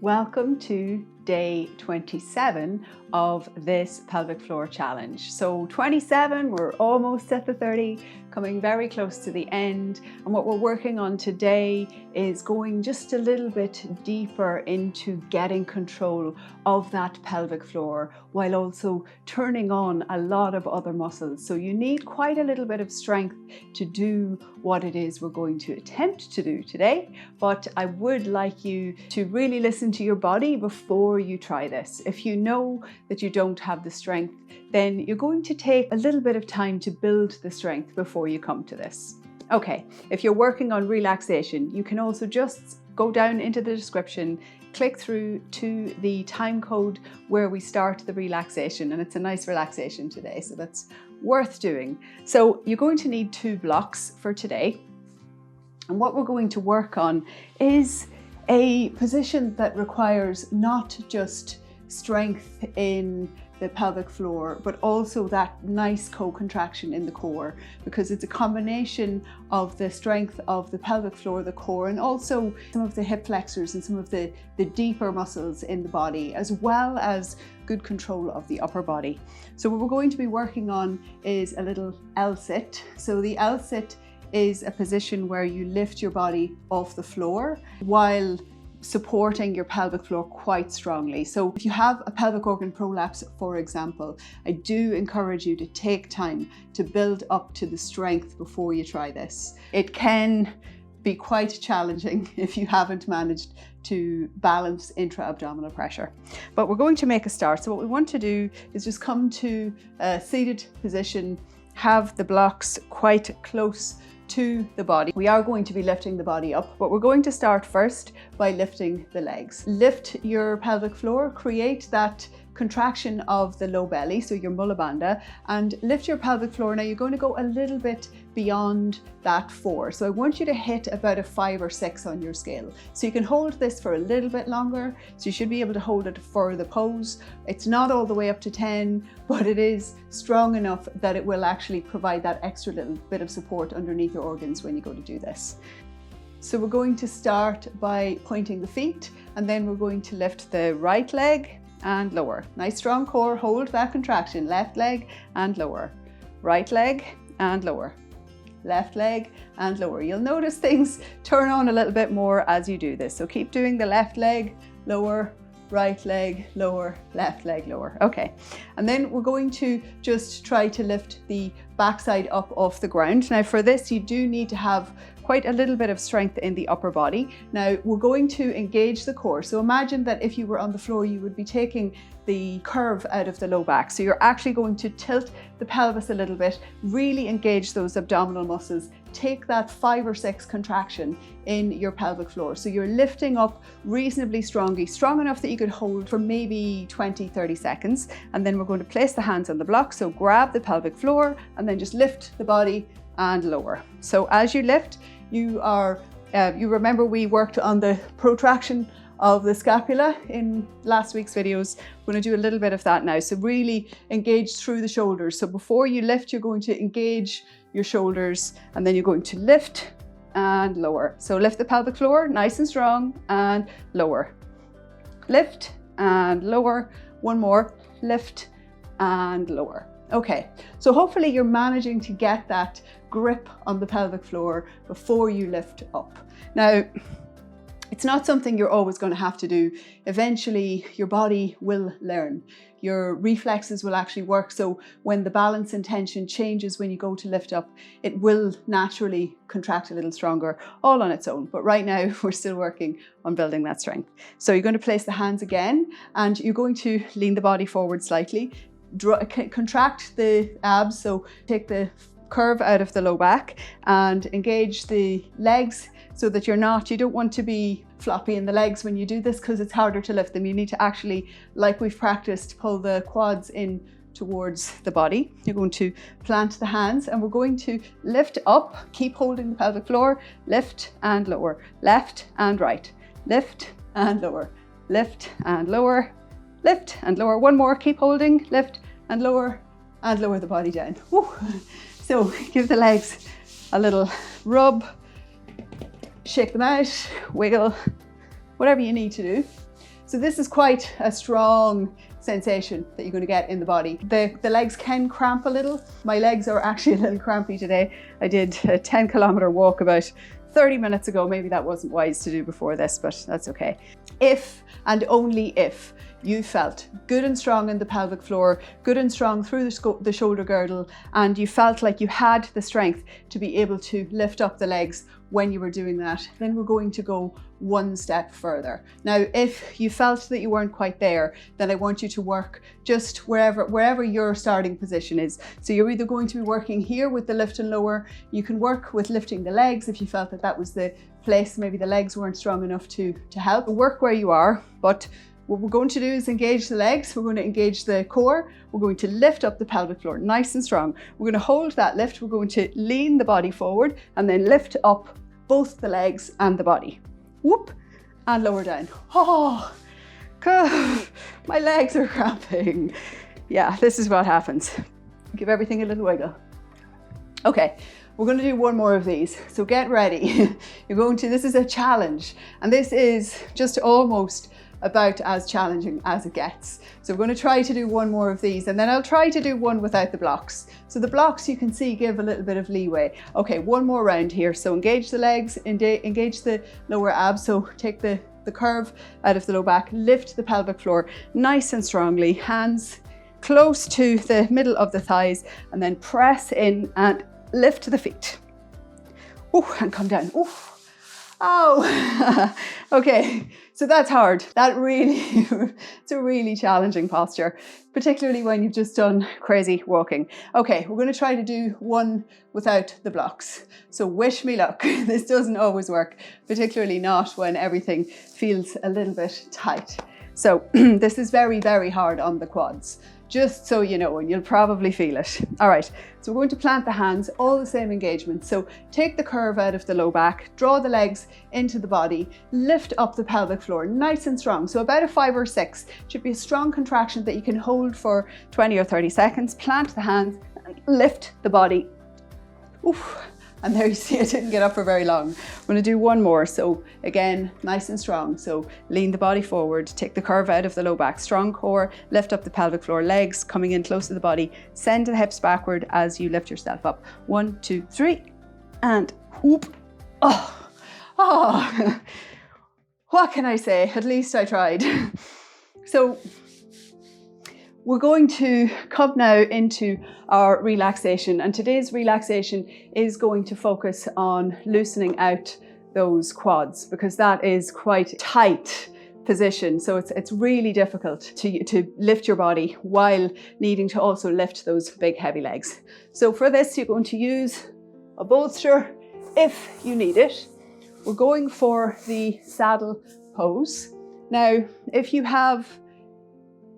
Welcome to day 27 of this pelvic floor challenge. So 27, we're almost at the 30, coming very close to the end. And what we're working on today is going just a little bit deeper into getting control of that pelvic floor while also turning on a lot of other muscles. So you need quite a little bit of strength to do what it is we're going to attempt to do today. But I would like you to really listen to your body before you try this. If you know that you don't have the strength, then you're going to take a little bit of time to build the strength before you come to this. Okay, if you're working on relaxation, you can also just go down into the description, click through to the time code where we start the relaxation, and it's a nice relaxation today, so that's worth doing. So you're going to need 2 blocks for today, and what we're going to work on is a position that requires not just strength in the pelvic floor, but also that nice co-contraction in the core, because it's a combination of the strength of the pelvic floor, the core, and also some of the hip flexors and some of the deeper muscles in the body, as well as good control of the upper body. So what we're going to be working on is a little L-sit. So the L-sit is a position where you lift your body off the floor while supporting your pelvic floor quite strongly. So if you have a pelvic organ prolapse, for example, I do encourage you to take time to build up to the strength before you try this. It can be quite challenging if you haven't managed to balance intra-abdominal pressure. But we're going to make a start. So what we want to do is just come to a seated position, have the blocks quite close to the body. We are going to be lifting the body up, but we're going to start first by lifting the legs. Lift your pelvic floor, create that contraction of the low belly, so your mulla bandha, and lift your pelvic floor. Now you're going to go a little bit beyond that 4. So I want you to hit about a 5 or 6 on your scale. So you can hold this for a little bit longer. So you should be able to hold it for the pose. It's not all the way up to 10, but it is strong enough that it will actually provide that extra little bit of support underneath your organs when you go to do this. So we're going to start by pointing the feet, and then we're going to lift the right leg and lower. Nice strong core, hold that contraction. Left leg and lower. Right leg and lower. Left leg and lower. You'll notice things turn on a little bit more as you do this. So keep doing the left leg, lower, right leg, lower, left leg, lower. Okay, and then we're going to just try to lift the backside up off the ground. Now for this, you do need to have quite a little bit of strength in the upper body. Now we're going to engage the core. So imagine that if you were on the floor, you would be taking the curve out of the low back. So you're actually going to tilt the pelvis a little bit, really engage those abdominal muscles, take that 5 or 6 contraction in your pelvic floor. So you're lifting up reasonably strongly, strong enough that you could hold for maybe 20-30 seconds. And then we're going to place the hands on the block. So grab the pelvic floor and then just lift the body and lower. So as you lift, you remember we worked on the protraction of the scapula in last week's videos. We're going to do a little bit of that now. So really engage through the shoulders. So before you lift, you're going to engage your shoulders, and then you're going to lift and lower. So lift the pelvic floor nice and strong and lower. Lift and lower. One more. Lift and lower. Okay, so hopefully you're managing to get that grip on the pelvic floor before you lift up. Now, it's not something you're always going to have to do. Eventually, your body will learn. Your reflexes will actually work. So when the balance and tension changes when you go to lift up, it will naturally contract a little stronger all on its own. But right now, we're still working on building that strength. So you're going to place the hands again, and you're going to lean the body forward slightly. Contract the abs, so take the curve out of the low back and engage the legs so that you don't want to be floppy in the legs when you do this, because it's harder to lift them. You need to actually, like we've practiced, pull the quads in towards the body. You're going to plant the hands, and we're going to lift up, keep holding the pelvic floor, lift and lower, left and right, lift and lower, lift and lower, lift and lower. One more, keep holding, lift and lower the body down. Woo. So give the legs a little rub, shake them out, wiggle whatever you need to do. So this is quite a strong sensation that you're going to get in the body. The legs can cramp a little. My legs are actually a little crampy today. I did a 10-kilometer walk about 30 minutes ago. Maybe that wasn't wise to do before this, but that's okay. If and only if you felt good and strong in the pelvic floor, good and strong through the shoulder girdle, and you felt like you had the strength to be able to lift up the legs when you were doing that, then we're going to go one step further. Now, if you felt that you weren't quite there, then I want you to work just wherever your starting position is. So you're either going to be working here with the lift and lower. You can work with lifting the legs if you felt that that was the place. Maybe the legs weren't strong enough to help. Work where you are, but what we're going to do is engage the legs. We're going to engage the core. We're going to lift up the pelvic floor nice and strong. We're going to hold that lift. We're going to lean the body forward and then lift up both the legs and the body. Whoop, and lower down. Oh, my legs are cramping. Yeah, this is what happens. Give everything a little wiggle. Okay, we're going to do one more of these. So get ready. This is a challenge, and this is just almost about as challenging as it gets. So we're going to try to do one more of these, and then I'll try to do one without the blocks. So the blocks, you can see, give a little bit of leeway. Okay, one more round here. So engage the legs, engage the lower abs. So take the curve out of the low back, lift the pelvic floor nice and strongly, hands close to the middle of the thighs, and then press in and lift the feet. Oh, and come down. Oh, oh. Okay. So that's hard. It's a really challenging posture, particularly when you've just done crazy walking. Okay, we're going to try to do one without the blocks. So wish me luck. This doesn't always work, particularly not when everything feels a little bit tight. So this is very, very hard on the quads, just so you know, and you'll probably feel it. All right, so we're going to plant the hands, all the same engagement. So take the curve out of the low back, draw the legs into the body, lift up the pelvic floor nice and strong. So about a 5 or 6, should be a strong contraction that you can hold for 20 or 30 seconds. Plant the hands, and lift the body. Oof. And there you see, I didn't get up for very long. I'm going to do one more. So again, nice and strong. So lean the body forward, take the curve out of the low back, strong core, lift up the pelvic floor, legs coming in close to the body, send the hips backward as you lift yourself up. 1, 2, 3, and whoop. Oh, what can I say? At least I tried. So we're going to come now into our relaxation, and today's relaxation is going to focus on loosening out those quads, because that is quite tight position. So it's really difficult to lift your body while needing to also lift those big heavy legs. So for this, you're going to use a bolster if you need it. We're going for the saddle pose. Now, if you have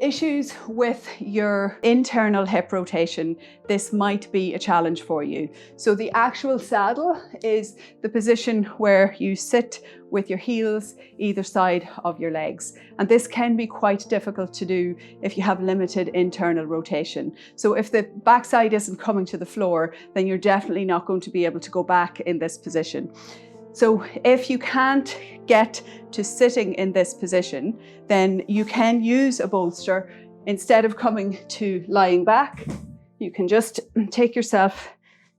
issues with your internal hip rotation, this might be a challenge for you. So the actual saddle is the position where you sit with your heels either side of your legs. And this can be quite difficult to do if you have limited internal rotation. So if the backside isn't coming to the floor, then you're definitely not going to be able to go back in this position. So if you can't get to sitting in this position, then you can use a bolster. Instead of coming to lying back, you can just take yourself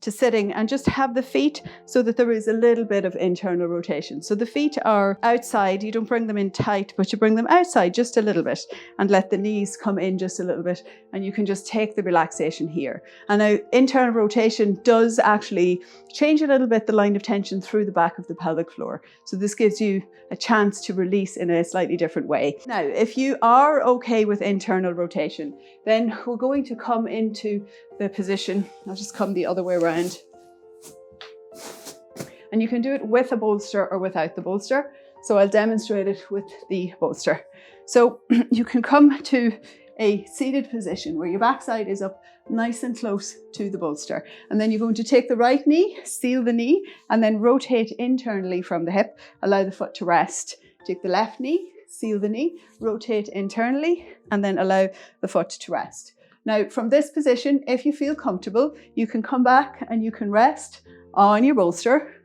to sitting and just have the feet so that there is a little bit of internal rotation. So the feet are outside, you don't bring them in tight, but you bring them outside just a little bit and let the knees come in just a little bit, and you can just take the relaxation here. And now internal rotation does actually change a little bit the line of tension through the back of the pelvic floor. So this gives you a chance to release in a slightly different way. Now, if you are okay with internal rotation, then we're going to come into the position. I'll just come the other way around. And you can do it with a bolster or without the bolster. So I'll demonstrate it with the bolster. So you can come to a seated position where your backside is up nice and close to the bolster. And then you're going to take the right knee, seal the knee, and then rotate internally from the hip. Allow the foot to rest. Take the left knee, seal the knee, rotate internally, and then allow the foot to rest. Now, from this position, if you feel comfortable, you can come back and you can rest on your bolster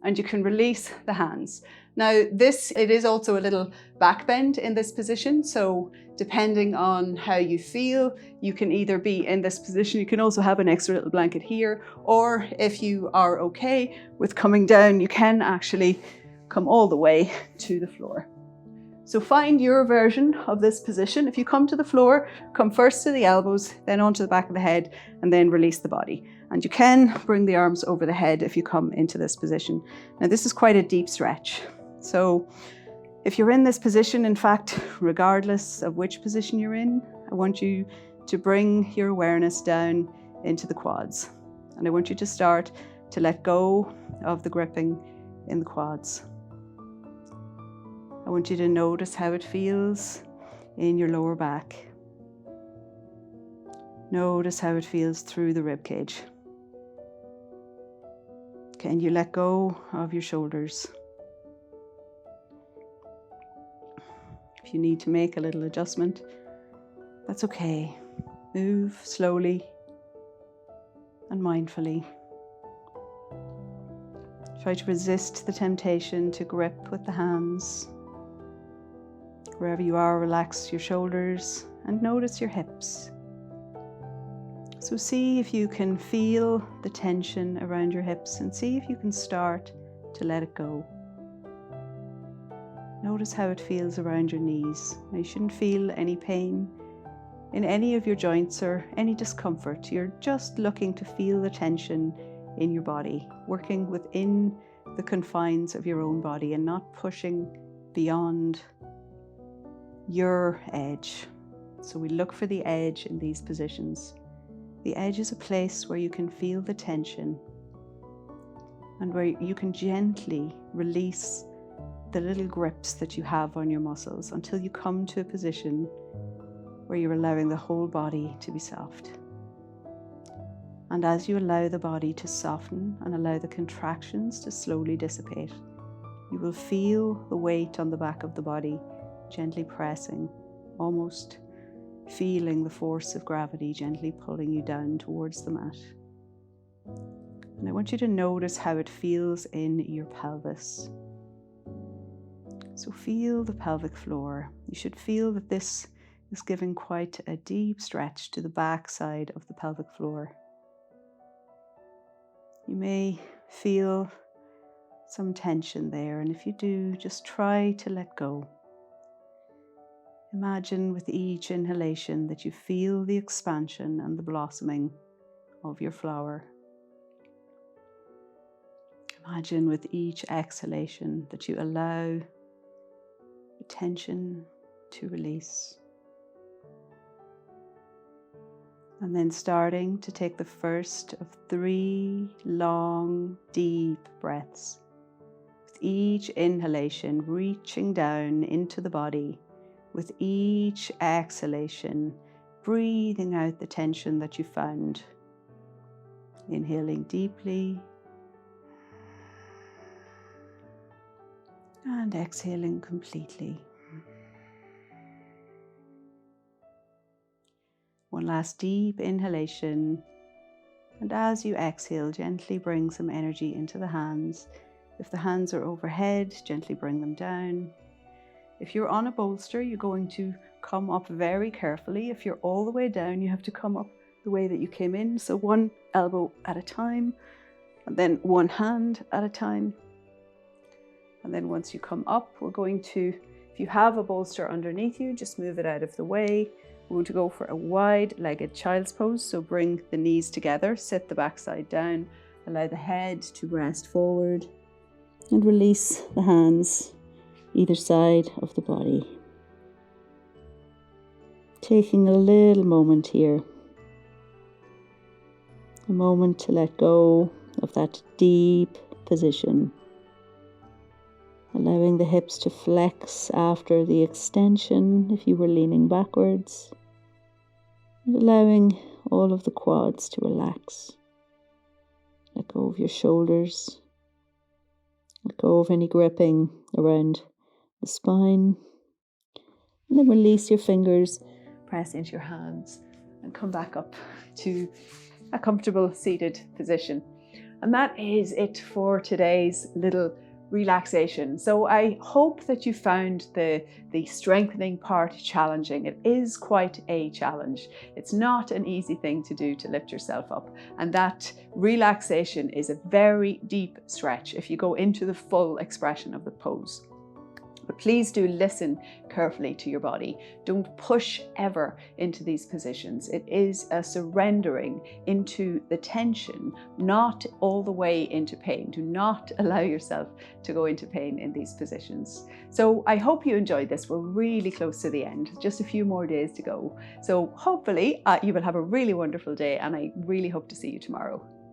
and you can release the hands. Now it is also a little back bend in this position, so depending on how you feel, you can either be in this position, you can also have an extra little blanket here, or if you are okay with coming down, you can actually come all the way to the floor. So find your version of this position. If you come to the floor, come first to the elbows, then onto the back of the head, and then release the body. And you can bring the arms over the head if you come into this position. Now this is quite a deep stretch. So if you're in this position, in fact, regardless of which position you're in, I want you to bring your awareness down into the quads. And I want you to start to let go of the gripping in the quads. I want you to notice how it feels in your lower back. Notice how it feels through the rib cage. Can you let go of your shoulders? If you need to make a little adjustment, that's okay. Move slowly and mindfully. Try to resist the temptation to grip with the hands. Wherever you are, relax your shoulders and notice your hips. So see if you can feel the tension around your hips and see if you can start to let it go. Notice how it feels around your knees. Now, you shouldn't feel any pain in any of your joints or any discomfort. You're just looking to feel the tension in your body, working within the confines of your own body and not pushing beyond your edge. So we look for the edge in these positions. The edge is a place where you can feel the tension and where you can gently release the little grips that you have on your muscles until you come to a position where you're allowing the whole body to be soft. And as you allow the body to soften and allow the contractions to slowly dissipate, you will feel the weight on the back of the body gently pressing, almost feeling the force of gravity gently pulling you down towards the mat. And I want you to notice how it feels in your pelvis. So feel the pelvic floor. You should feel that this is giving quite a deep stretch to the back side of the pelvic floor. You may feel some tension there, and if you do, just try to let go. Imagine with each inhalation that you feel the expansion and the blossoming of your flower. Imagine with each exhalation that you allow the tension to release. And then starting to take the first of 3 long, deep breaths. With each inhalation, reaching down into the body. With each exhalation, breathing out the tension that you found. Inhaling deeply. And exhaling completely. One last deep inhalation. And as you exhale, gently bring some energy into the hands. If the hands are overhead, gently bring them down. If you're on a bolster, you're going to come up very carefully. If you're all the way down, you have to come up the way that you came in. So 1 elbow at a time, and then 1 hand at a time. And then once you come up, we're going to, if you have a bolster underneath you, just move it out of the way. We're going to go for a wide-legged child's pose. So bring the knees together, sit the backside down, allow the head to rest forward, and release the hands either side of the body. Taking a little moment here. A moment to let go of that deep position. Allowing the hips to flex after the extension if you were leaning backwards. And allowing all of the quads to relax. Let go of your shoulders. Let go of any gripping around the spine. And then release your fingers, press into your hands, and come back up to a comfortable seated position. And that is it for today's little relaxation. So I hope that you found the strengthening part challenging. It is quite a challenge. It's not an easy thing to do to lift yourself up. And that relaxation is a very deep stretch if you go into the full expression of the pose. But please do listen carefully to your body. Don't push ever into these positions. It is a surrendering into the tension, not all the way into pain. Do not allow yourself to go into pain in these positions. So I hope you enjoyed this. We're really close to the end, just a few more days to go. So hopefully you will have a really wonderful day, and I really hope to see you tomorrow.